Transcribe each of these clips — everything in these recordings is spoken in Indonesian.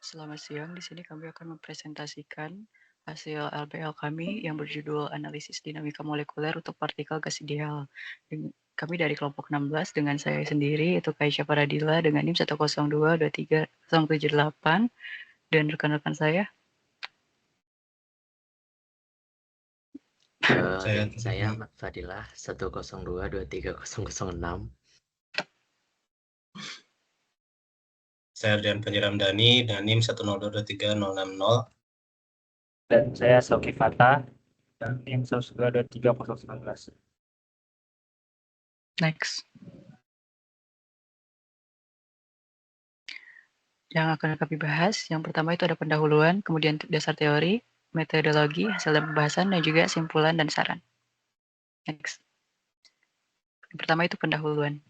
Selamat siang, di sini kami akan mempresentasikan hasil LBL kami yang berjudul Analisis Dinamika Molekuler untuk Partikel Gas Ideal. Kami dari kelompok 16 dengan saya sendiri, itu Kaisha Paradila dengan NIM 102230078 dan rekan-rekan saya. NIM saya Fadilah 102230006. Saya Ardian Panjiramdhani dengan NIM 102230060. Dan saya Soki Fatah dan NIM 1023019. Next. Yang akan kami bahas, yang pertama itu ada pendahuluan, kemudian dasar teori, metodologi, hasil dan pembahasan, dan juga simpulan dan saran. Next. Yang pertama itu pendahuluan.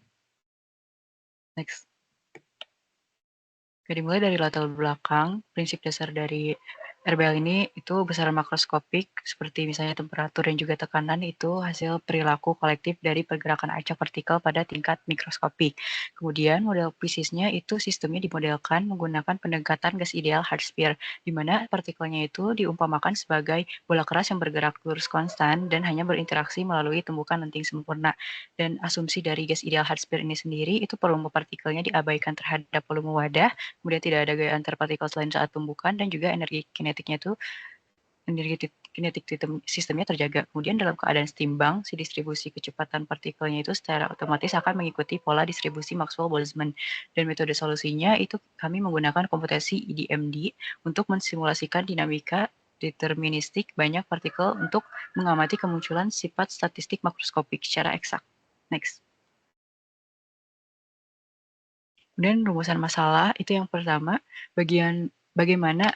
Next. Oke, dimulai dari latar belakang, prinsip dasar dari RBL ini itu besaran makroskopik, seperti misalnya temperatur dan juga tekanan itu hasil perilaku kolektif dari pergerakan acak partikel pada tingkat mikroskopik. Kemudian model fisiknya itu sistemnya dimodelkan menggunakan pendekatan gas ideal Hard-Sphere, di mana partikelnya itu diumpamakan sebagai bola keras yang bergerak lurus konstan dan hanya berinteraksi melalui tumbukan lenting sempurna. Dan asumsi dari gas ideal Hard-Sphere ini sendiri itu volume partikelnya diabaikan terhadap volume wadah, kemudian tidak ada gaya antar partikel selain saat tumbukan, dan juga energi kinetiknya itu kinetik sistemnya terjaga. Kemudian dalam keadaan setimbang, si distribusi kecepatan partikelnya itu secara otomatis akan mengikuti pola distribusi Maxwell-Boltzmann. Dan metode solusinya itu kami menggunakan komputasi EDMD untuk mensimulasikan dinamika deterministik banyak partikel untuk mengamati kemunculan sifat statistik makroskopik secara eksak. Next. Kemudian rumusan masalah itu yang pertama, bagaimana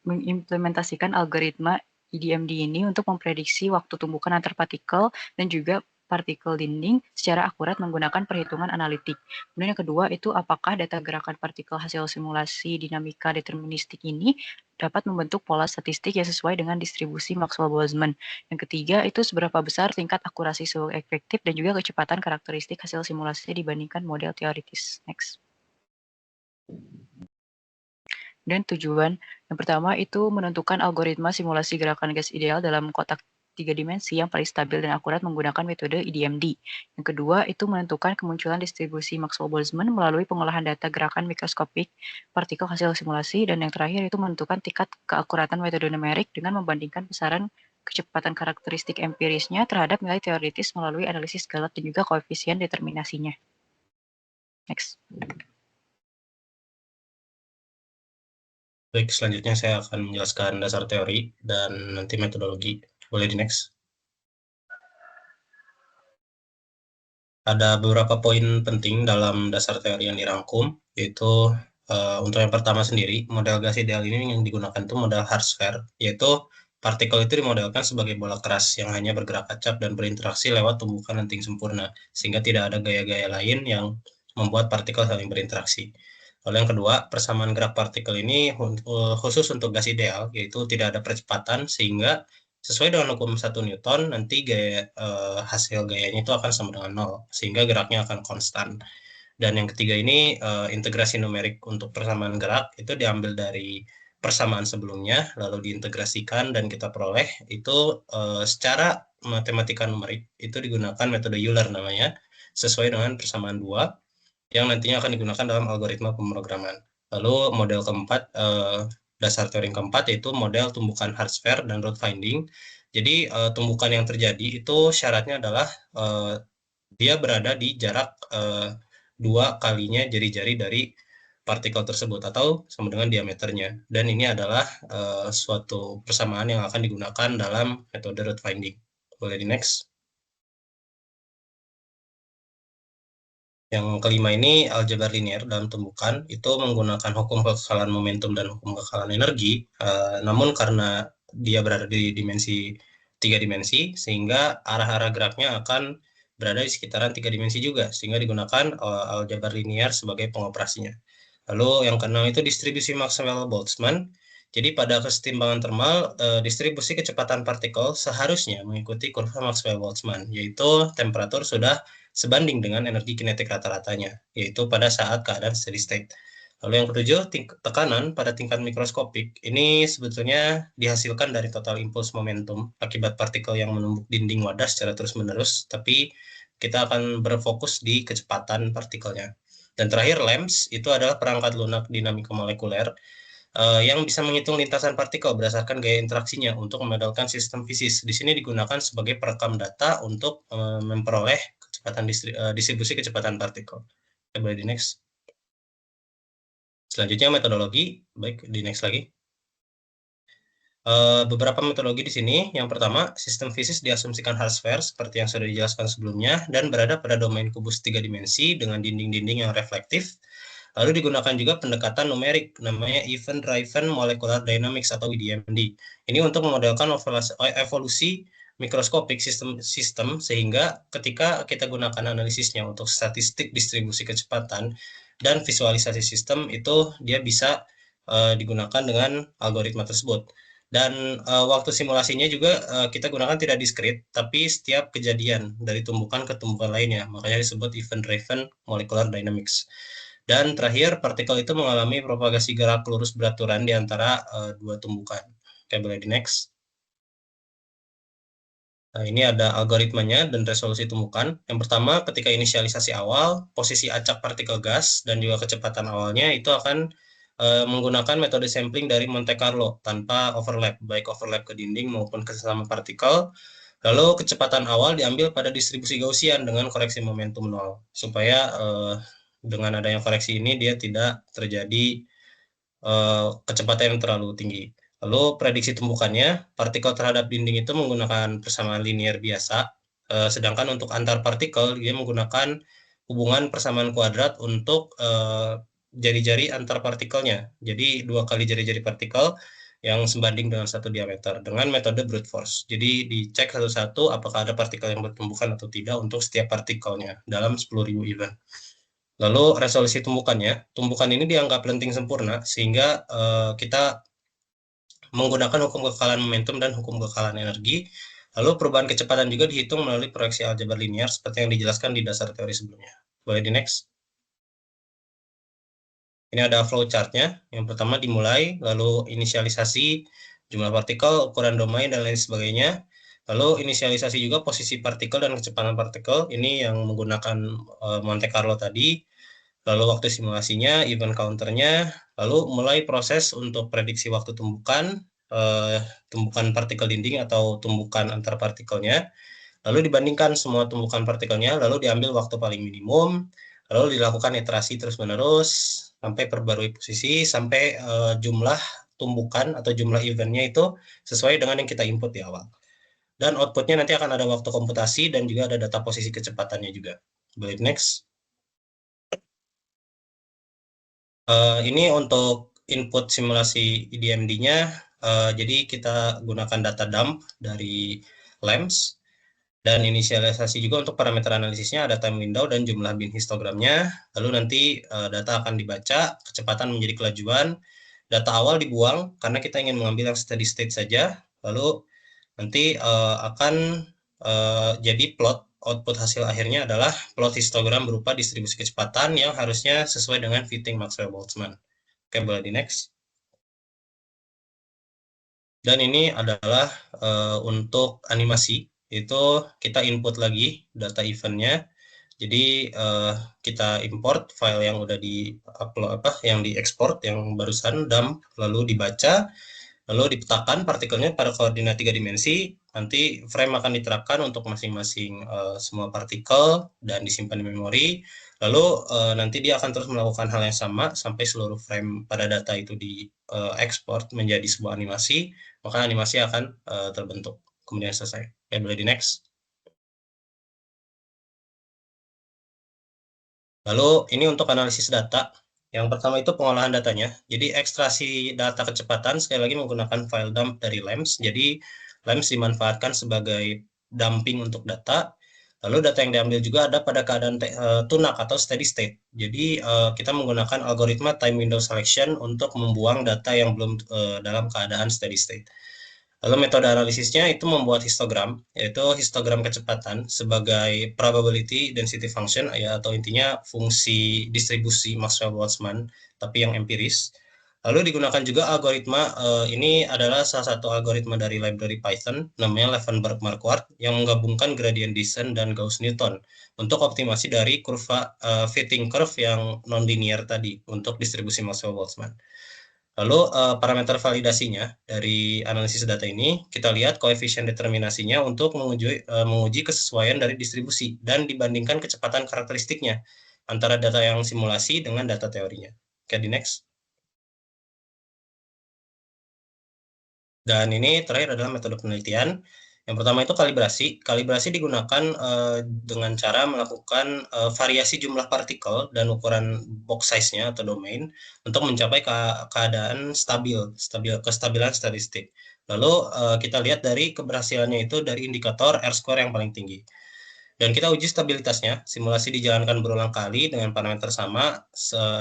mengimplementasikan algoritma EDMD ini untuk memprediksi waktu tumbukan antar partikel dan juga partikel dinding secara akurat menggunakan perhitungan analitik. Kemudian yang kedua itu apakah data gerakan partikel hasil simulasi dinamika deterministik ini dapat membentuk pola statistik yang sesuai dengan distribusi Maxwell-Boltzmann. Yang ketiga itu seberapa besar tingkat akurasi seluruh efektif dan juga kecepatan karakteristik hasil simulasi dibandingkan model teoritis. Next. Dan tujuan yang pertama itu menentukan algoritma simulasi gerakan gas ideal dalam kotak 3 dimensi yang paling stabil dan akurat menggunakan metode EDMD. Yang kedua itu menentukan kemunculan distribusi Maxwell-Boltzmann melalui pengolahan data gerakan mikroskopik partikel hasil simulasi. Dan yang terakhir itu menentukan tingkat keakuratan metode numerik dengan membandingkan besaran kecepatan karakteristik empirisnya terhadap nilai teoritis melalui analisis Gallup dan juga koefisien determinasinya. Next. Baik, selanjutnya saya akan menjelaskan dasar teori dan nanti metodologi. Boleh di next. Ada beberapa poin penting dalam dasar teori yang dirangkum, yaitu untuk yang pertama sendiri, model gas ideal ini yang digunakan itu model Hard-Sphere, yaitu partikel itu dimodelkan sebagai bola keras yang hanya bergerak acak dan berinteraksi lewat tumbukan lenting sempurna, sehingga tidak ada gaya-gaya lain yang membuat partikel saling berinteraksi. Lalu yang kedua, persamaan gerak partikel ini khusus untuk gas ideal, yaitu tidak ada percepatan, sehingga sesuai dengan hukum 1 Newton, nanti hasil gayanya itu akan sama dengan 0, sehingga geraknya akan konstan. Dan yang ketiga ini, integrasi numerik untuk persamaan gerak, itu diambil dari persamaan sebelumnya, lalu diintegrasikan dan kita peroleh, itu secara matematika numerik, itu digunakan metode Euler namanya, sesuai dengan persamaan 2, yang nantinya akan digunakan dalam algoritma pemrograman. Lalu model keempat, dasar teori keempat, yaitu model tumbukan Hard-Sphere dan root finding. Jadi tumbukan yang terjadi itu syaratnya adalah dia berada di jarak 2 kalinya jari-jari dari partikel tersebut atau sama dengan diameternya. Dan ini adalah suatu persamaan yang akan digunakan dalam metode root finding. Boleh di next. Yang kelima ini aljabar linear dalam tumbukan, itu menggunakan hukum kekekalan momentum dan hukum kekekalan energi, namun karena dia berada di dimensi 3 dimensi, sehingga arah-arah geraknya akan berada di sekitaran 3 dimensi juga, sehingga digunakan aljabar linear sebagai pengoperasinya. Lalu yang keenam itu distribusi Maxwell-Boltzmann. Jadi pada kesetimbangan termal, distribusi kecepatan partikel seharusnya mengikuti kurva Maxwell-Boltzmann, yaitu temperatur sudah sebanding dengan energi kinetik rata-ratanya, yaitu pada saat keadaan steady state. Lalu yang ketujuh, tekanan pada tingkat mikroskopik. Ini sebetulnya dihasilkan dari total impuls momentum akibat partikel yang menumbuk dinding wadah secara terus-menerus, tapi kita akan berfokus di kecepatan partikelnya. Dan terakhir, LAMMPS itu adalah perangkat lunak dinamika molekuler yang bisa menghitung lintasan partikel berdasarkan gaya interaksinya untuk memodelkan sistem fisis. Di sini digunakan sebagai perekam data untuk memperoleh kecepatan distribusi kecepatan partikel. Kita boleh di next. Selanjutnya metodologi, baik di next lagi. Beberapa metodologi di sini. Yang pertama, sistem fisis diasumsikan hardsphere seperti yang sudah dijelaskan sebelumnya dan berada pada domain kubus 3 dimensi dengan dinding-dinding yang reflektif. Lalu digunakan juga pendekatan numerik, namanya Event Driven Molecular Dynamics atau EDMD. Ini untuk memodelkan evolusi mikroskopik sistem sehingga ketika kita gunakan analisisnya untuk statistik distribusi kecepatan dan visualisasi sistem itu dia bisa digunakan dengan algoritma tersebut. Dan waktu simulasinya juga kita gunakan tidak diskrit, tapi setiap kejadian dari tumbukan ke tumbukan lainnya, makanya disebut Event Driven Molecular Dynamics. Dan terakhir, partikel itu mengalami propagasi gerak lurus beraturan di antara dua tumbukan. Oke, boleh di next. Nah, ini ada algoritmanya dan resolusi tumbukan. Yang pertama, ketika inisialisasi awal, posisi acak partikel gas dan juga kecepatan awalnya itu akan menggunakan metode sampling dari Monte Carlo tanpa overlap, baik overlap ke dinding maupun ke sesama partikel. Lalu kecepatan awal diambil pada distribusi Gaussian dengan koreksi momentum 0, supaya dengan adanya koreksi ini dia tidak terjadi kecepatan yang terlalu tinggi. Lalu prediksi tumbukannya, partikel terhadap dinding itu menggunakan persamaan linear biasa, sedangkan untuk antar partikel dia menggunakan hubungan persamaan kuadrat untuk jari-jari antar partikelnya. Jadi 2 kali jari-jari partikel yang sebanding dengan 1 diameter dengan metode brute force. Jadi dicek satu-satu apakah ada partikel yang bertumbukan atau tidak untuk setiap partikelnya dalam 10.000 event. Lalu resolusi tumbukannya, tumbukan ini dianggap lenting sempurna sehingga kita menggunakan hukum kekalahan momentum dan hukum kekalahan energi. Lalu perubahan kecepatan juga dihitung melalui proyeksi aljabar linear seperti yang dijelaskan di dasar teori sebelumnya. Boleh di next. Ini ada flow chart-nya. Yang pertama dimulai, lalu inisialisasi jumlah partikel, ukuran domain, dan lain sebagainya. Lalu inisialisasi juga posisi partikel dan kecepatan partikel. Ini yang menggunakan Monte Carlo tadi. Lalu waktu simulasinya, event counternya, lalu mulai proses untuk prediksi waktu tumbukan partikel dinding atau tumbukan antar partikelnya. Lalu dibandingkan semua tumbukan partikelnya, lalu diambil waktu paling minimum, lalu dilakukan iterasi terus-menerus, sampai perbarui posisi, sampai jumlah tumbukan atau jumlah eventnya itu sesuai dengan yang kita input di awal. Dan outputnya nanti akan ada waktu komputasi dan juga ada data posisi kecepatannya juga. Boleh next. Ini untuk input simulasi EDMD-nya, jadi kita gunakan data dump dari LAMMPS, dan inisialisasi juga untuk parameter analisisnya ada time window dan jumlah bin histogramnya. Lalu nanti data akan dibaca, kecepatan menjadi kelajuan, data awal dibuang karena kita ingin mengambil yang steady state saja. Lalu nanti akan jadi plot. Output hasil akhirnya adalah plot histogram berupa distribusi kecepatan yang harusnya sesuai dengan fitting Maxwell-Boltzmann. Oke, boleh di next. Dan ini adalah untuk animasi, itu kita input lagi data eventnya. Jadi kita import file yang udah di-upload, yang diekspor, yang barusan dump, lalu dibaca, lalu dipetakan partikelnya pada koordinat 3 dimensi. Nanti frame akan diterapkan untuk masing-masing semua partikel dan disimpan di memori. Lalu nanti dia akan terus melakukan hal yang sama sampai seluruh frame pada data itu diekspor menjadi sebuah animasi, maka animasi akan terbentuk. Kemudian selesai. Oke, boleh di next. Lalu ini untuk analisis data. Yang pertama itu pengolahan datanya. Jadi ekstraksi data kecepatan sekali lagi menggunakan file dump dari LAMMPS. Jadi LAMMPS dimanfaatkan sebagai dumping untuk data. Lalu data yang diambil juga ada pada keadaan tunak atau steady state. Jadi kita menggunakan algoritma time window selection untuk membuang data yang belum dalam keadaan steady state. Lalu metode analisisnya itu membuat histogram, yaitu histogram kecepatan sebagai probability density function, ya, atau intinya fungsi distribusi Maxwell-Boltzmann, tapi yang empiris. Lalu digunakan juga algoritma, ini adalah salah satu algoritma dari library Python, namanya Levenberg-Marquardt, yang menggabungkan gradient descent dan Gauss-Newton untuk optimasi dari kurva fitting curve yang non-linear tadi untuk distribusi Maxwell-Boltzmann. Lalu parameter validasinya dari analisis data ini, kita lihat koefisien determinasinya untuk menguji kesesuaian dari distribusi dan dibandingkan kecepatan karakteristiknya antara data yang simulasi dengan data teorinya. Oke, di next. Dan ini terakhir adalah metode penelitian. Yang pertama itu kalibrasi. Kalibrasi digunakan dengan cara melakukan variasi jumlah partikel dan ukuran box size-nya atau domain untuk mencapai keadaan kestabilan statistik. Lalu kita lihat dari keberhasilannya itu dari indikator R-square yang paling tinggi. Dan kita uji stabilitasnya, simulasi dijalankan berulang kali dengan parameter sama,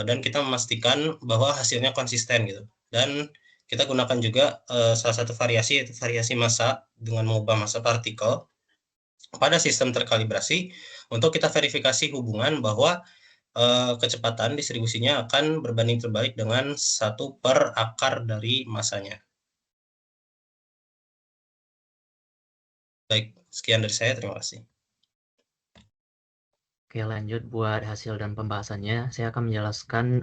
dan kita memastikan bahwa hasilnya konsisten gitu. Dan kita gunakan juga salah satu variasi, yaitu variasi massa dengan mengubah massa partikel pada sistem terkalibrasi untuk kita verifikasi hubungan bahwa kecepatan distribusinya akan berbanding terbalik dengan 1 per akar dari massanya. Baik, sekian dari saya, terima kasih. Oke, lanjut buat hasil dan pembahasannya. Saya akan menjelaskan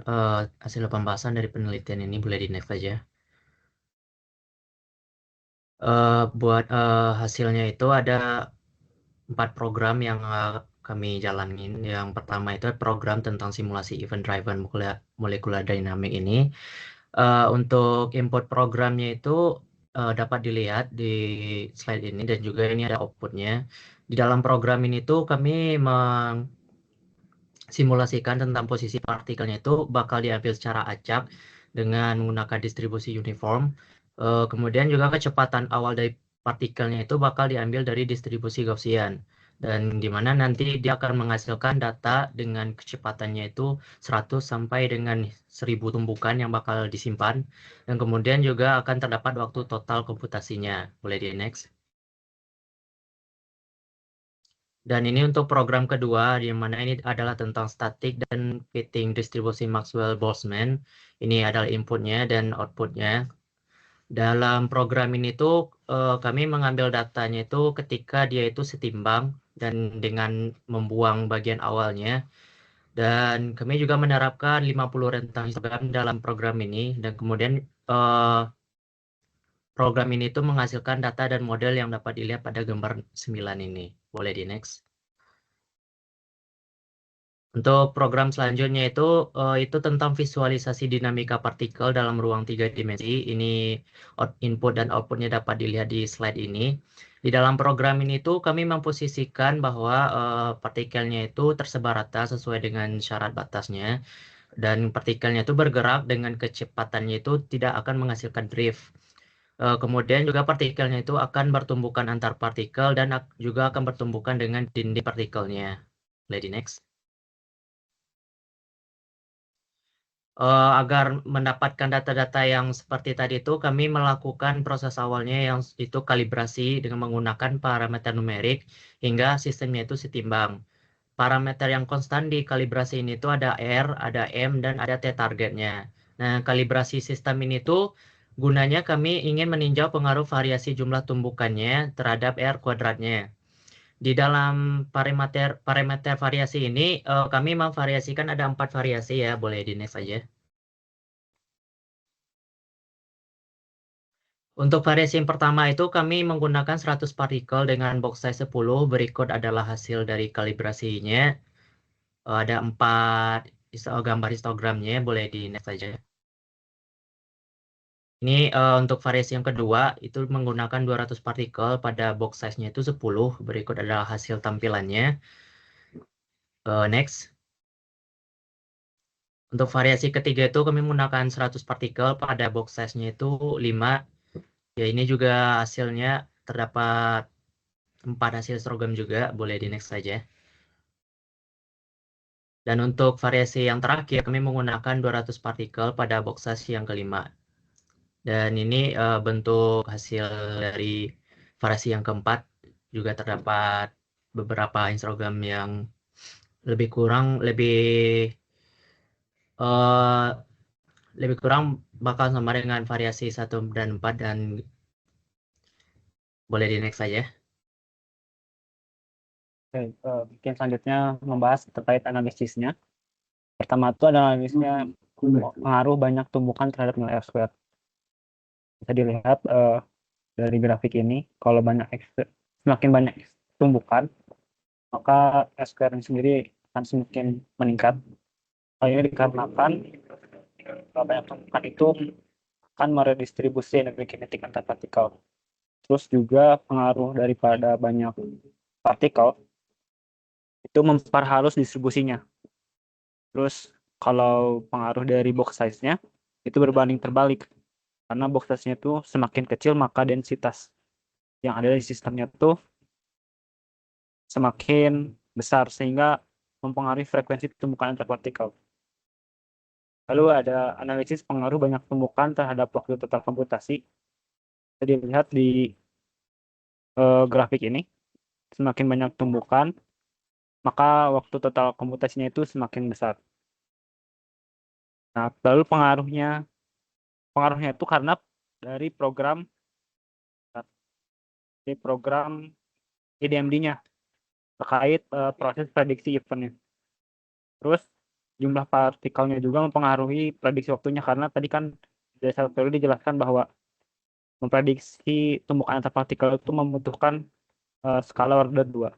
hasil pembahasan dari penelitian ini, boleh di next aja. Buat hasilnya itu ada 4 program yang kami jalanin. Yang pertama itu program tentang simulasi event-driven molecular dynamic ini. Untuk input programnya itu dapat dilihat di slide ini, dan juga ini ada outputnya. Di dalam program ini tuh kami simulasikan tentang posisi partikelnya itu bakal diambil secara acak dengan menggunakan distribusi uniform. Kemudian juga kecepatan awal dari partikelnya itu bakal diambil dari distribusi Gaussian. Dan di mana nanti dia akan menghasilkan data dengan kecepatannya itu 100 sampai dengan 1000 tumbukan yang bakal disimpan. Dan kemudian juga akan terdapat waktu total komputasinya. Boleh di next. Dan ini untuk program kedua, di mana ini adalah tentang statik dan fitting distribusi Maxwell-Boltzmann. Ini adalah inputnya dan outputnya. Dalam program ini tuh kami mengambil datanya itu ketika dia itu setimbang dan dengan membuang bagian awalnya. Dan kami juga menerapkan 50 rentang histogram dalam program ini. Dan kemudian program ini tuh menghasilkan data dan model yang dapat dilihat pada gambar 9 ini. Boleh di next. Untuk program selanjutnya itu tentang visualisasi dinamika partikel dalam ruang 3 dimensi. Ini input dan outputnya dapat dilihat di slide ini. Di dalam program ini tuh kami memposisikan bahwa partikelnya itu tersebar rata sesuai dengan syarat batasnya. Dan partikelnya itu bergerak dengan kecepatannya itu tidak akan menghasilkan drift. Kemudian juga partikelnya itu akan bertumbukan antar partikel dan juga akan bertumbukan dengan dinding partikelnya. Lady next. Agar mendapatkan data-data yang seperti tadi itu, kami melakukan proses awalnya yang itu kalibrasi dengan menggunakan parameter numerik hingga sistemnya itu setimbang. Parameter yang konstan di kalibrasi ini tuh ada R, ada M, dan ada T targetnya. Nah, kalibrasi sistem ini tuh gunanya kami ingin meninjau pengaruh variasi jumlah tumbukannya terhadap R kuadratnya. Di dalam parameter variasi ini, kami memvariasikan ada 4 variasi ya, boleh di next aja. Untuk variasi yang pertama itu kami menggunakan 100 partikel dengan box size 10, berikut adalah hasil dari kalibrasinya. Ada 4 gambar histogramnya, boleh di next aja. Ini untuk variasi yang kedua, itu menggunakan 200 partikel pada box size-nya itu 10. Berikut adalah hasil tampilannya. Next. Untuk variasi ketiga itu kami menggunakan 100 partikel pada box size-nya itu 5. Ya, ini juga hasilnya terdapat 4 hasil histogram juga. Boleh di next saja. Dan untuk variasi yang terakhir, kami menggunakan 200 partikel pada box size yang kelima. Dan ini bentuk hasil dari variasi yang keempat. Juga terdapat beberapa histogram yang lebih kurang bakal sama dengan variasi 1 dan 4, dan boleh di next saja. Oke, mungkin selanjutnya membahas terkait analisisnya. Pertama itu analisisnya pengaruh banyak tumbukan terhadap nilai R-square. Bisa dilihat dari grafik ini, kalau semakin banyak tumbukan, maka R-square sendiri akan semakin meningkat. Hal ini dikarenakan banyak tumbukan itu akan meredistribusi energi kinetik antar partikel. Terus juga pengaruh daripada banyak partikel itu memperhalus distribusinya. Terus kalau pengaruh dari box size-nya itu berbanding terbalik. Karena box size-nya itu semakin kecil, maka densitas yang ada di sistemnya itu semakin besar, sehingga mempengaruhi frekuensi tumbukan antar partikel. Lalu ada analisis pengaruh banyak tumbukan terhadap waktu total komputasi. Bisa dilihat di grafik ini, semakin banyak tumbukan, maka waktu total komputasinya itu semakin besar. Nah, lalu pengaruhnya itu karena dari program IDMD-nya terkait proses prediksi eventnya. Terus jumlah partikelnya juga mempengaruhi prediksi waktunya, karena tadi kan dari satu teori dijelaskan bahwa memprediksi tumbukan antar partikel itu membutuhkan skala order 2.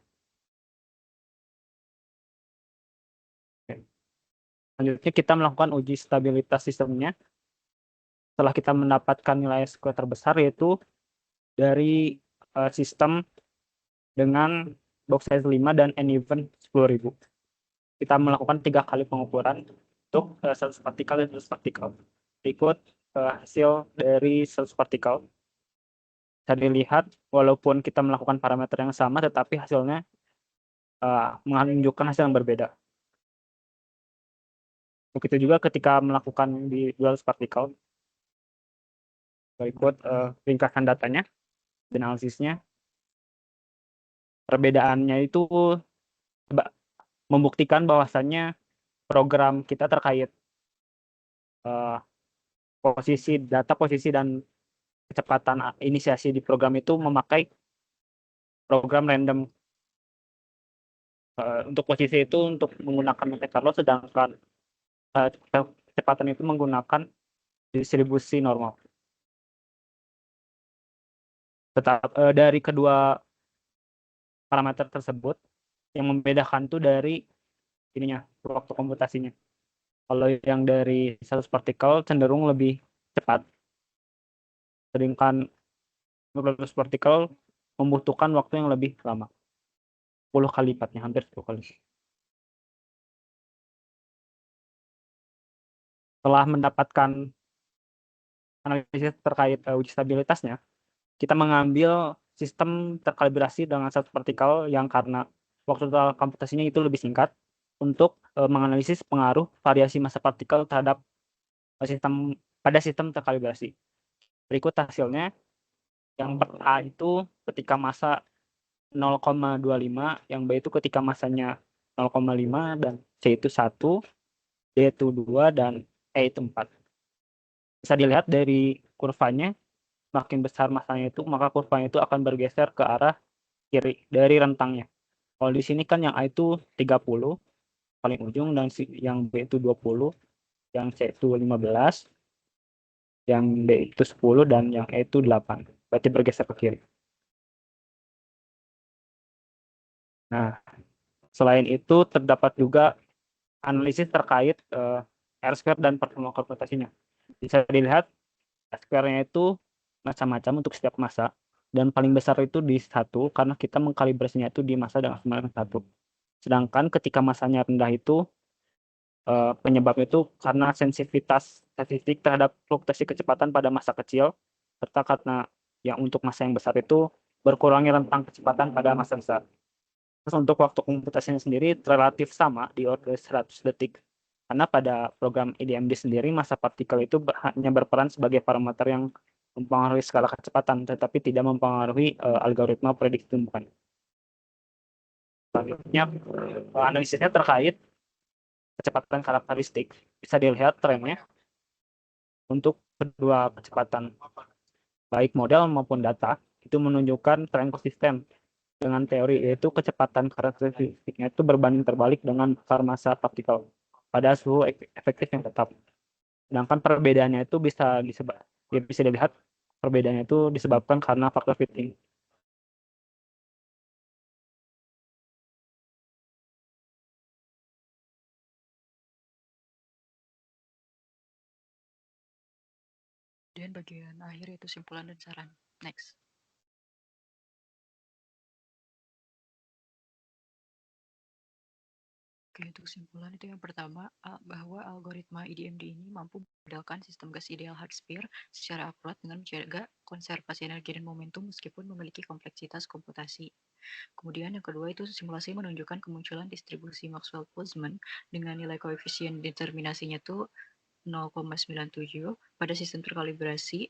Selanjutnya kita melakukan uji stabilitas sistemnya. Setelah kita mendapatkan nilai square terbesar, yaitu dari sistem dengan box size 5 dan n event 10.000. Kita melakukan 3 kali pengukuran untuk 100 partikel dan 100 partikel. Berikut hasil dari 100 partikel. Bisa dilihat walaupun kita melakukan parameter yang sama, tetapi hasilnya menunjukkan hasil yang berbeda. Begitu juga ketika melakukan di 200 partikel. Berikut ringkasan datanya dan analisisnya. Perbedaannya itu membuktikan bahwasannya program kita terkait posisi dan kecepatan inisiasi di program itu memakai program random. Untuk posisi itu untuk menggunakan Monte Carlo, sedangkan kecepatan itu menggunakan distribusi normal. Dari kedua parameter tersebut, yang membedakan itu dari waktu komputasinya. Kalau yang dari 100 partikel cenderung lebih cepat, sedangkan 200 partikel membutuhkan waktu yang lebih lama, 10 kali lipatnya, hampir 10 kali. Setelah mendapatkan analisis terkait uji stabilitasnya, kita mengambil sistem terkalibrasi dengan 100 partikel yang karena waktu total komputasinya itu lebih singkat untuk menganalisis pengaruh variasi massa partikel terhadap sistem terkalibrasi. Berikut hasilnya. Yang A itu ketika massa 0,25, yang B itu ketika massanya 0,5, dan C itu 1, D itu 2, dan E itu 4. Bisa dilihat dari kurvanya, makin besar massanya itu, maka kurvanya itu akan bergeser ke arah kiri dari rentangnya. Kalau di sini kan yang A itu 30 paling ujung, dan yang B itu 20, yang C itu 15, yang D itu 10, dan yang E itu 8. Berarti bergeser ke kiri. Nah, selain itu terdapat juga analisis terkait R-square dan performa komputasinya. Bisa dilihat R-square-nya itu macam-macam untuk setiap massa, dan paling besar itu di 1 karena kita mengkalibrasinya itu di massa dengan sama dengan 1. Sedangkan ketika massanya rendah itu penyebabnya itu karena sensitivitas statistik terhadap fluktuasi kecepatan pada massa kecil, serta karena yang untuk massa yang besar itu berkurangnya rentang kecepatan pada massa besar. Terus untuk waktu komputasinya sendiri relatif sama di order 100 detik. Karena pada program IDMD sendiri massa partikel itu hanya berperan sebagai parameter yang mempengaruhi skala kecepatan, tetapi tidak mempengaruhi algoritma prediksi tumbukan. Selanjutnya, analisisnya terkait kecepatan karakteristik. Bisa dilihat trennya untuk kedua kecepatan, baik model maupun data, itu menunjukkan tren konsisten dengan teori, yaitu kecepatan karakteristiknya itu berbanding terbalik dengan besar massa partikel pada suhu efektif yang tetap. Sedangkan perbedaannya itu bisa dilihat perbedaannya itu disebabkan karena faktor fitting. Dan bagian akhir itu simpulan dan saran. Next. Oke, untuk kesimpulan itu yang pertama, bahwa algoritma IDMD ini mampu memodelkan sistem gas ideal Hard-Sphere secara akurat dengan menjaga konservasi energi dan momentum meskipun memiliki kompleksitas komputasi. Kemudian yang kedua itu simulasi menunjukkan kemunculan distribusi Maxwell-Boltzmann dengan nilai koefisien determinasinya itu 0,97 pada sistem terkalibrasi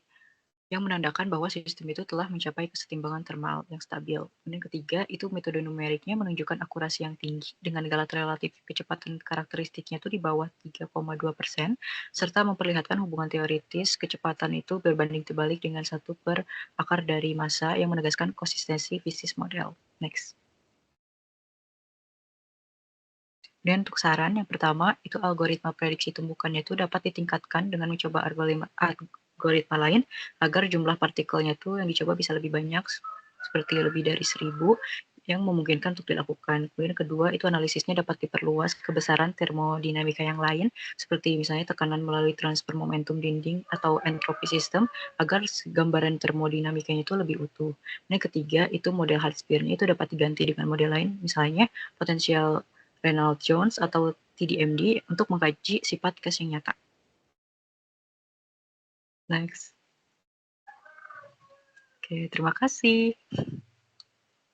yang menandakan bahwa sistem itu telah mencapai kesetimbangan termal yang stabil. Dan yang ketiga, itu metode numeriknya menunjukkan akurasi yang tinggi dengan galat relatif kecepatan karakteristiknya itu di bawah 3,2%, serta memperlihatkan hubungan teoritis kecepatan itu berbanding terbalik dengan 1/akar dari massa yang menegaskan konsistensi bisnis model. Next. Dan untuk saran, yang pertama, itu algoritma prediksi tumbukannya itu dapat ditingkatkan dengan mencoba algoritma lain agar jumlah partikelnya itu yang dicoba bisa lebih banyak, seperti lebih dari 1000, yang memungkinkan untuk dilakukan. Kemudian kedua, itu analisisnya dapat diperluas ke besaran termodinamika yang lain, seperti misalnya tekanan melalui transfer momentum dinding atau entropi sistem, agar gambaran termodinamikanya itu lebih utuh. Dan ketiga, itu model Hard-Sphere-nya itu dapat diganti dengan model lain, misalnya potensial Reynolds-Jones atau TDMD untuk mengkaji sifat gas yang nyata. Next. Oke, terima kasih.